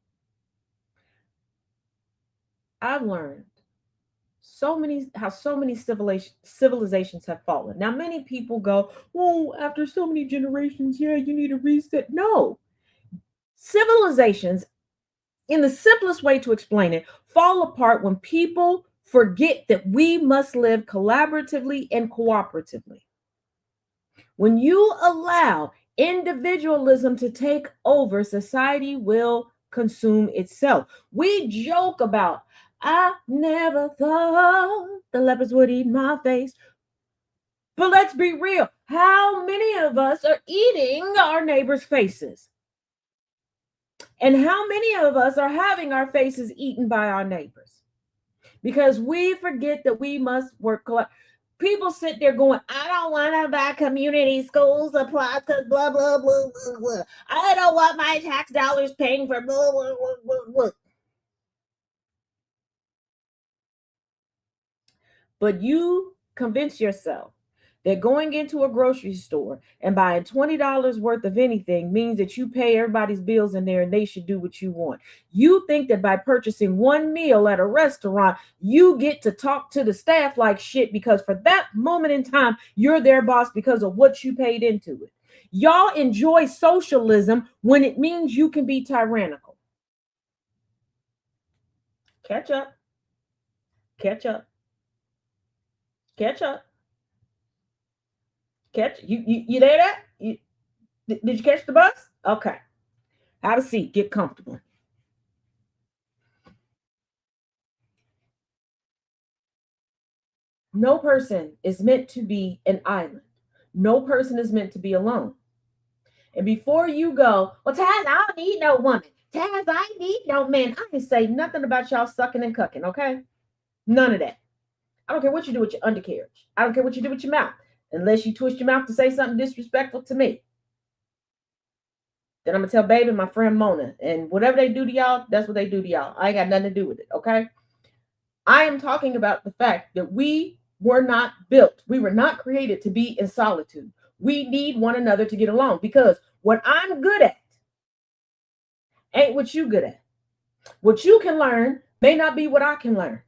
I've learned so many civilizations have fallen. Now, many people go, "Oh, after so many generations, yeah, you need a reset." No, civilizations, in the simplest way to explain it, fall apart when people forget that we must live collaboratively and cooperatively. When you allow individualism to take over, society will consume itself. We joke about, I never thought the leopards would eat my face. But let's be real. How many of us are eating our neighbors' faces? And how many of us are having our faces eaten by our neighbors? Because we forget that we must work collectively. People sit there going, I don't want to buy community school supplies because blah, blah, blah, blah, blah. I don't want my tax dollars paying for blah, blah, blah, blah, blah. But you convince yourself that going into a grocery store and buying $20 worth of anything means that you pay everybody's bills in there and they should do what you want. You think that by purchasing one meal at a restaurant, you get to talk to the staff like shit because for that moment in time, you're their boss because of what you paid into it. Y'all enjoy socialism when it means you can be tyrannical. Catch up. Catch up. Catch up. Catch you there? That did you catch the bus? Okay, have a seat. Get comfortable. No person is meant to be an island. No person is meant to be alone. And before you go, well, Taz, I don't need no woman. Taz, I need no man. I didn't say nothing about y'all sucking and cucking. Okay, none of that. I don't care what you do with your undercarriage. I don't care what you do with your mouth, unless you twist your mouth to say something disrespectful to me. Then I'm gonna tell baby, my friend Mona, and whatever they do to y'all, that's what they do to y'all. I ain't got nothing to do with it. Okay. I am talking about the fact that we were not built, we were not created to be in solitude. We need one another to get along because what I'm good at ain't what you good at. What you can learn may not be what I can learn.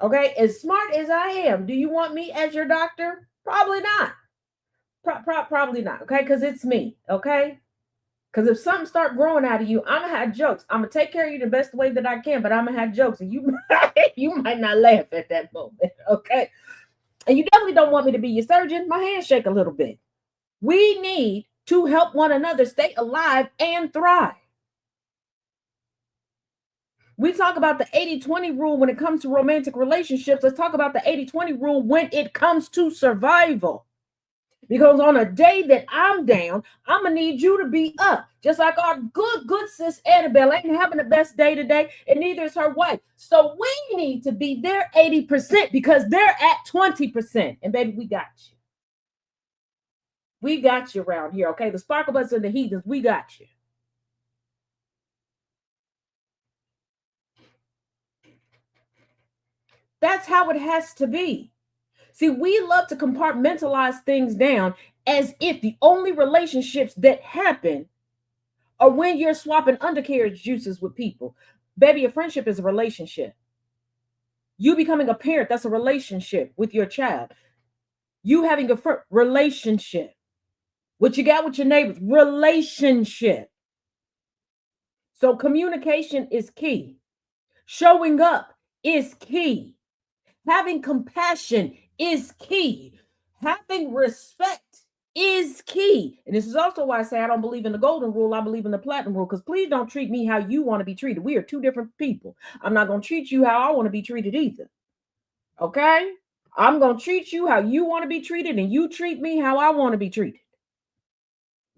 Okay, as smart as I am, do you want me as your doctor? Probably not. Probably not. Okay, because it's me. Okay, because if something start growing out of you, I'm gonna have jokes. I'm gonna take care of you the best way that I can, but I'm gonna have jokes, and you you might not laugh at that moment. Okay, and you definitely don't want me to be your surgeon. My hands shake a little bit. We need to help one another stay alive and thrive. We talk about the 80-20 rule when it comes to romantic relationships. Let's talk about the 80-20 rule when it comes to survival. Because on a day that I'm down, I'm going to need you to be up. Just like our good sis Annabelle ain't having the best day today, and neither is her wife. So we need to be their 80% because they're at 20%. And baby, we got you. We got you around here, okay? The sparkle butts and the heathens, we got you. That's how it has to be. See, we love to compartmentalize things down as if the only relationships that happen are when you're swapping undercarriage juices with people. Baby, a friendship is a relationship. You becoming a parent, that's a relationship with your child. You having a relationship. What you got with your neighbors, relationship. So communication is key. Showing up is key. Having compassion is key. Having respect is key. And this is also why I say I don't believe in the golden rule. I believe in the platinum rule. Because please don't treat me how you want to be treated. We are two different people. I'm not going to treat you how I want to be treated either. Okay? I'm going to treat you how you want to be treated. And you treat me how I want to be treated.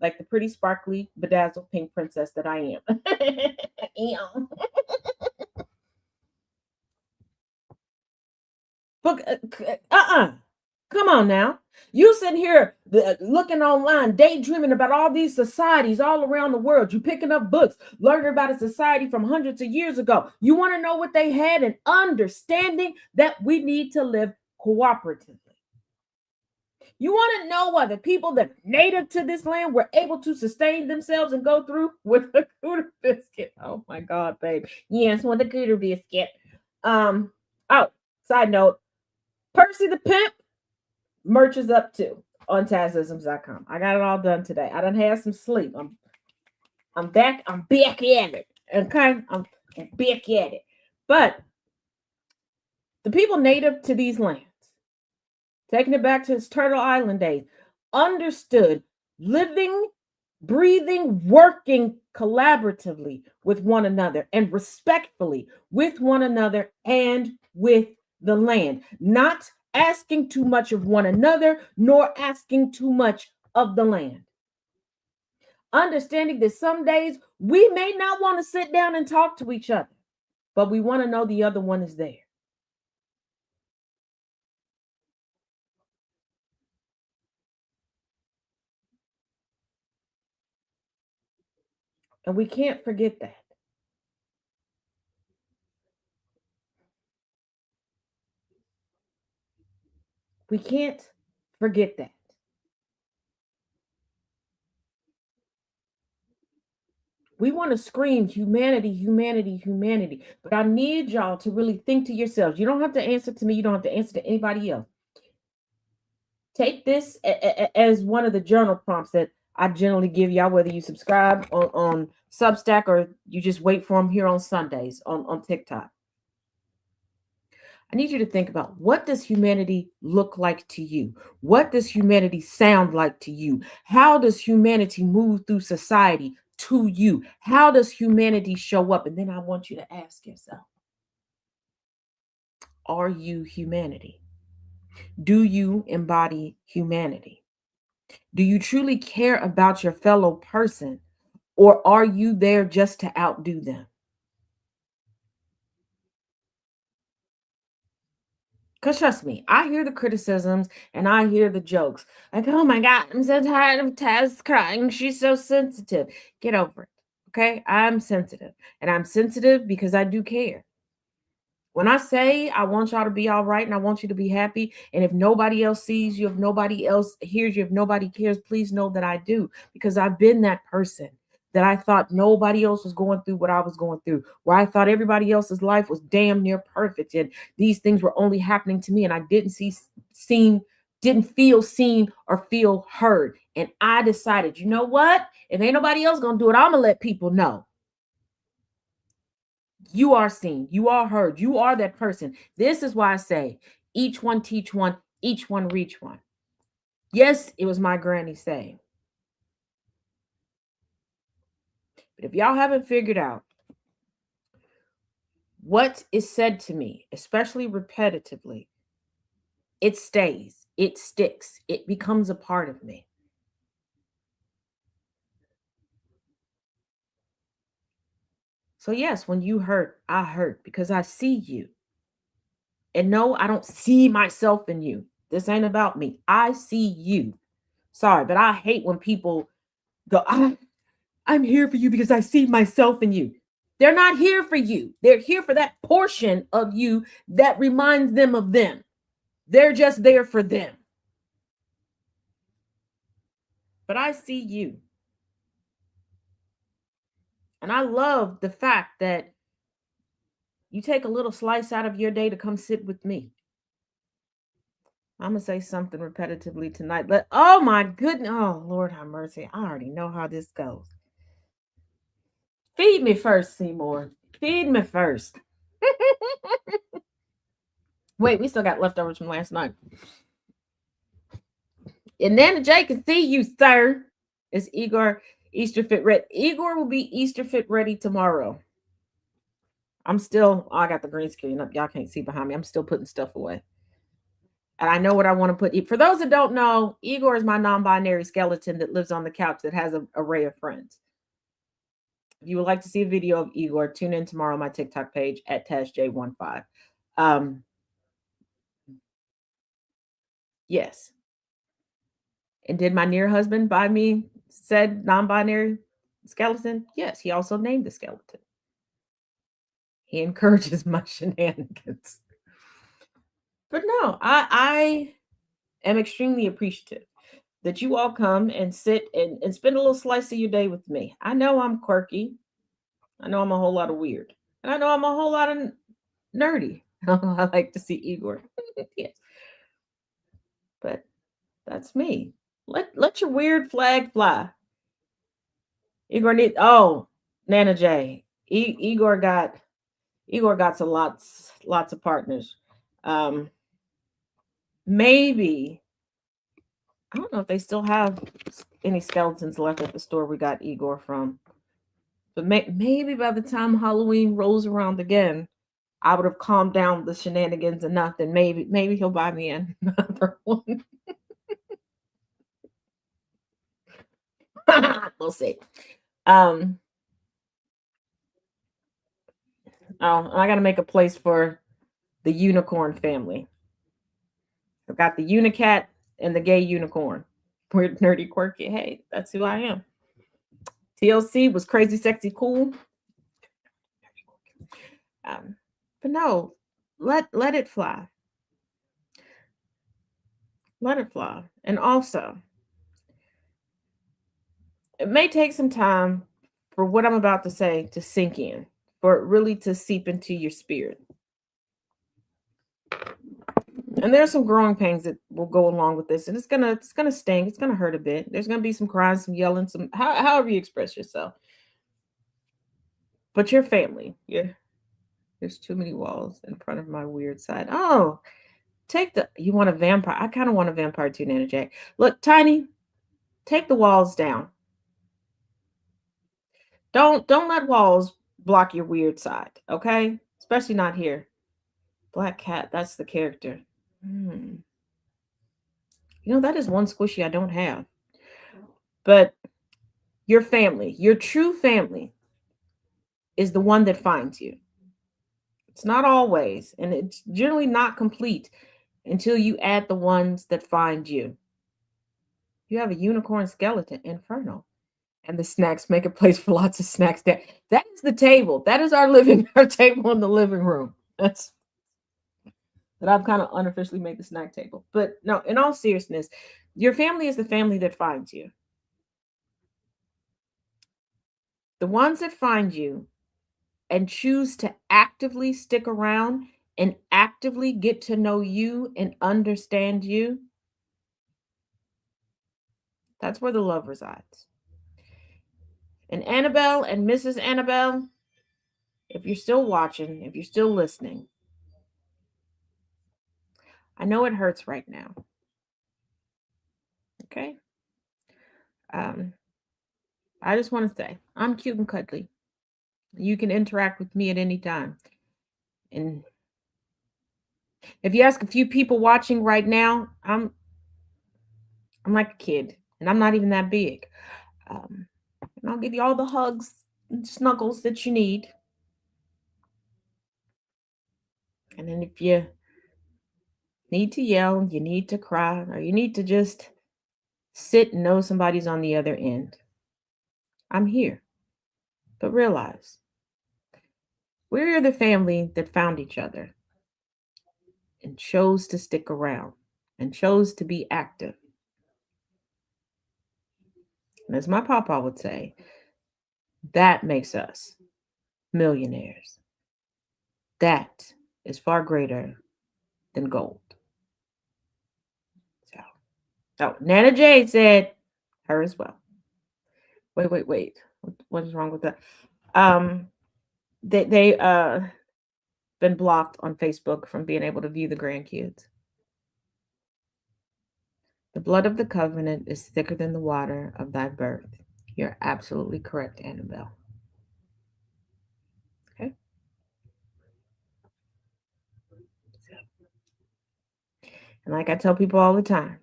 Like the pretty, sparkly, bedazzled pink princess that I am. Come on now. You sitting here looking online, daydreaming about all these societies all around the world. You picking up books, learning about a society from hundreds of years ago. You want to know what they had and understanding that we need to live cooperatively. You want to know why the people that are native to this land were able to sustain themselves and go through with the cooter biscuit? Oh my God, babe. Yes, with the cooter biscuit. Um, oh, side note, Percy the Pimp merch is up too on tazisms.com. I got it all done today. I done had some sleep. I'm back. I'm back at it. Okay, I'm back at it. But the people native to these lands, taking it back to its Turtle Island days, understood living, breathing, working collaboratively with one another and respectfully with one another and with the land, not asking too much of one another, nor asking too much of the land. Understanding that some days we may not want to sit down and talk to each other, but we want to know the other one is there. And we can't forget that. We can't forget that. We want to scream humanity, humanity, humanity. But I need y'all to really think to yourselves. You don't have to answer to me. You don't have to answer to anybody else. Take this as one of the journal prompts that I generally give y'all, whether you subscribe on Substack or you just wait for them here on Sundays on TikTok. I need you to think about, what does humanity look like to you? What does humanity sound like to you? How does humanity move through society to you? How does humanity show up? And then I want you to ask yourself, are you humanity? Do you embody humanity? Do you truly care about your fellow person, or are you there just to outdo them? Because trust me, I hear the criticisms and I hear the jokes. Like, oh my God, I'm so tired of Taz crying. She's so sensitive. Get over it. Okay. I'm sensitive. And I'm sensitive because I do care. When I say I want y'all to be all right and I want you to be happy, and if nobody else sees you, if nobody else hears you, if nobody cares, please know that I do, because I've been that person that I thought nobody else was going through what I was going through, where I thought everybody else's life was damn near perfect and these things were only happening to me, and I didn't feel seen or feel heard. And I decided, you know what? If ain't nobody else gonna do it, I'm gonna let people know. You are seen, you are heard, you are that person. This is why I say each one teach one, each one reach one. Yes, it was my granny saying. But if y'all haven't figured out what is said to me, especially repetitively, it stays, it sticks, it becomes a part of me. So, yes, when you hurt, I hurt because I see you. And no, I don't see myself in you. This ain't about me. I see you. Sorry, but I hate when people go, I'm here for you because I see myself in you. They're not here for you. They're here for that portion of you that reminds them of them. They're just there for them. But I see you. And I love the fact that you take a little slice out of your day to come sit with me. I'm going to say something repetitively tonight. Oh my goodness. Oh, Lord have mercy. I already know how this goes. Feed me first, Seymour. Feed me first. Wait, we still got leftovers from last night. And Nana J can see you, sir. It's Igor Easter Fit Ready. Igor will be Easter Fit ready tomorrow. I got the green screen up. Y'all can't see behind me. I'm still putting stuff away. And I know what I want to put. For those that don't know, Igor is my non-binary skeleton that lives on the couch that has an array of friends. If you would like to see a video of Igor, tune in tomorrow on my TikTok page at TazJ15. Yes. And did my near husband buy me said non-binary skeleton? Yes, he also named the skeleton. He encourages my shenanigans. But no, I am extremely appreciative that you all come and sit and spend a little slice of your day with me. I know I'm quirky. I know I'm a whole lot of weird. And I know I'm a whole lot of nerdy. I like to see Igor. Yes. But that's me. Let your weird flag fly. Igor need Nana J. Igor got some lots of partners. Um maybe I don't know if they still have any skeletons left at the store we got Igor from. But maybe by the time Halloween rolls around again, I would have calmed down the shenanigans enough, and maybe he'll buy me another one. We'll see. Um, I got to make a place for the unicorn family. I've got the unicat and the gay unicorn. Weird, nerdy, quirky. Hey, that's who I am. TLC was crazy, sexy, cool. But no, let it fly. Let it fly. And also, it may take some time for what I'm about to say to sink in, for it really to seep into your spirit. And there's some growing pains that will go along with this, and it's gonna sting. It's gonna hurt a bit. There's gonna be some crying, some yelling, some however you express yourself. But your family, yeah. There's too many walls in front of my weird side. Oh, you want a vampire? I kind of want a vampire too, Nana Jack. Look, Tiny, take the walls down. Don't let walls block your weird side, okay? Especially not here. Black cat, that's the character. Hmm. That is one squishy I don't have. But your family, your true family, is the one that finds you. It's not always, and it's generally not complete until you add the ones that find you. You have a unicorn skeleton, Inferno. And the snacks make a place for lots of snacks there. That is the table. That is our table in the living room. That's that I've kind of unofficially made the snack table. But no, in all seriousness, your family is the family that finds you. The ones that find you and choose to actively stick around and actively get to know you and understand you, that's where the love resides. And Annabelle and Mrs. Annabelle, if you're still watching, if you're still listening, I know it hurts right now. Okay? Um, I just want to say, I'm cute and cuddly. You can interact with me at any time. And if you ask a few people watching right now, I'm like a kid, and I'm not even that big. Um, and I'll give you all the hugs and snuggles that you need. And then if you need to yell, you need to cry, or you need to just sit and know somebody's on the other end, I'm here. But realize we're the family that found each other and chose to stick around and chose to be active. And as my papa would say, that makes us millionaires. That is far greater than gold. So Nana Jade said her as well. Wait. What is wrong with that? Um, they been blocked on Facebook from being able to view the grandkids. The blood of the covenant is thicker than the water of thy birth. You're absolutely correct, Annabelle. Okay. And like I tell people all the time,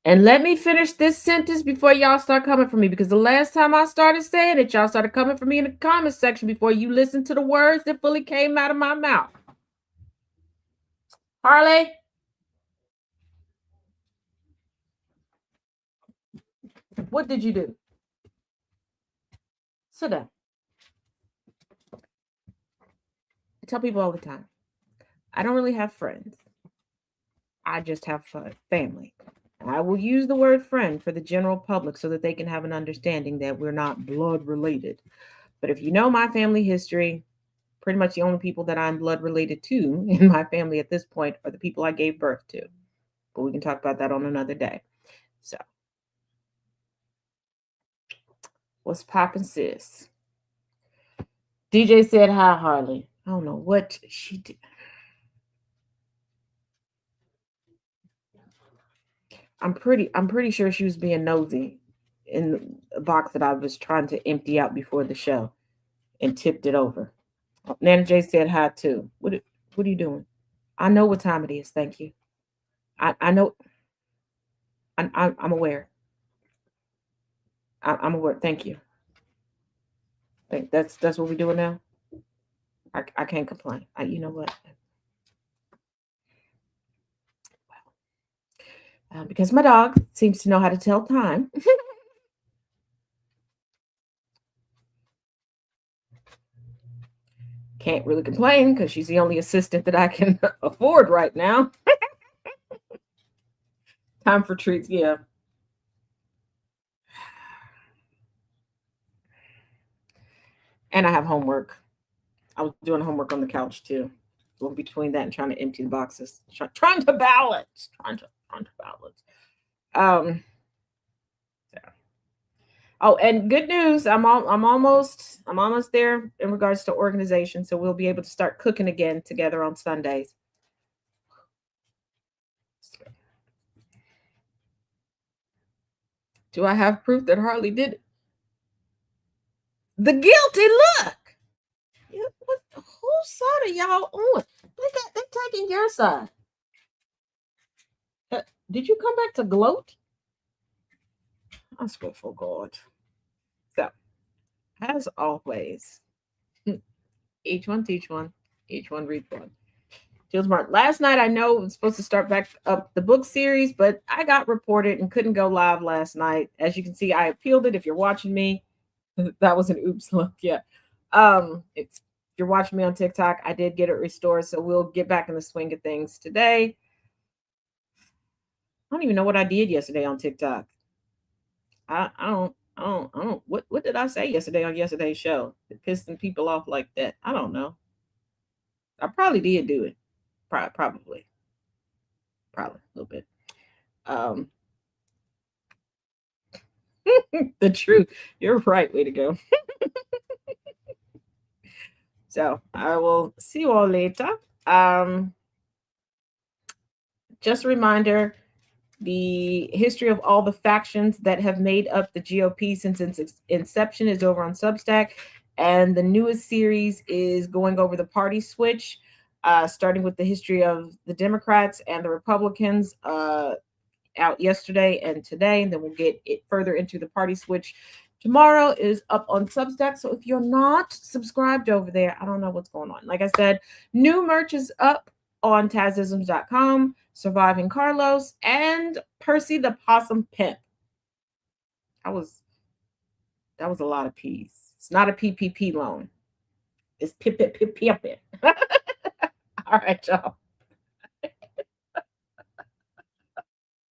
and let me finish this sentence before y'all start coming for me, because the last time I started saying it, y'all started coming for me in the comment section before you listened to the words that fully came out of my mouth. Harley, what did you do? Sit down. I tell people all the time, I don't really have friends. I just have family. I will use the word friend for the general public so that they can have an understanding that we're not blood related. But if you know my family history, pretty much the only people that I'm blood related to in my family at this point are the people I gave birth to. But we can talk about that on another day. So, what's poppin', sis? DJ said hi, Harley. I don't know what she did. I'm pretty sure she was being nosy in the box that I was trying to empty out before the show and tipped it over. Oh, Nana J said hi too. What are you doing? I know what time it is. Thank you. I know. I'm aware. I'm aware. Thank you. Think that's what we're doing now. I can't complain. You know what? Because my dog seems to know how to tell time. Can't really complain because she's the only assistant that I can afford right now. Time for treats, yeah. And I have homework. I was doing homework on the couch too. Going between that and trying to empty the boxes, trying to balance, trying to balance. Um. So. Oh, and good news! I'm almost there in regards to organization. So we'll be able to start cooking again together on Sundays. Do I have proof that Harley did it? The guilty look. Whose side are y'all on? They taking your side. Did you come back to gloat? I swear for God. So, as always, each one teach one, each one read one. Jill Smart. Last night, I know it was supposed to start back up the book series, but I got reported and couldn't go live last night. As you can see, I appealed it. If you're watching me, that was an oops look. Yeah. It's if you're watching me on TikTok, I did get it restored, so we'll get back in the swing of things today. I don't even know what I did yesterday on TikTok. I don't. What did I say yesterday on yesterday's show? It pissed some people off like that. I don't know. I probably did do it. Probably a little bit. Um, the truth. You're right. Way to go. So I will see you all later. Um, just a reminder: the history of all the factions that have made up the GOP since its inception is over on Substack. And the newest series is going over the party switch, starting with the history of the Democrats and the Republicans out yesterday and today. And then we'll get it further into the party switch tomorrow. Is up on Substack. So if you're not subscribed over there, I don't know what's going on. Like I said, new merch is up on tazisms.com. Surviving Carlos, and Percy the Possum Pimp. That was a lot of P's. It's not a PPP loan. It's pip. All right, y'all.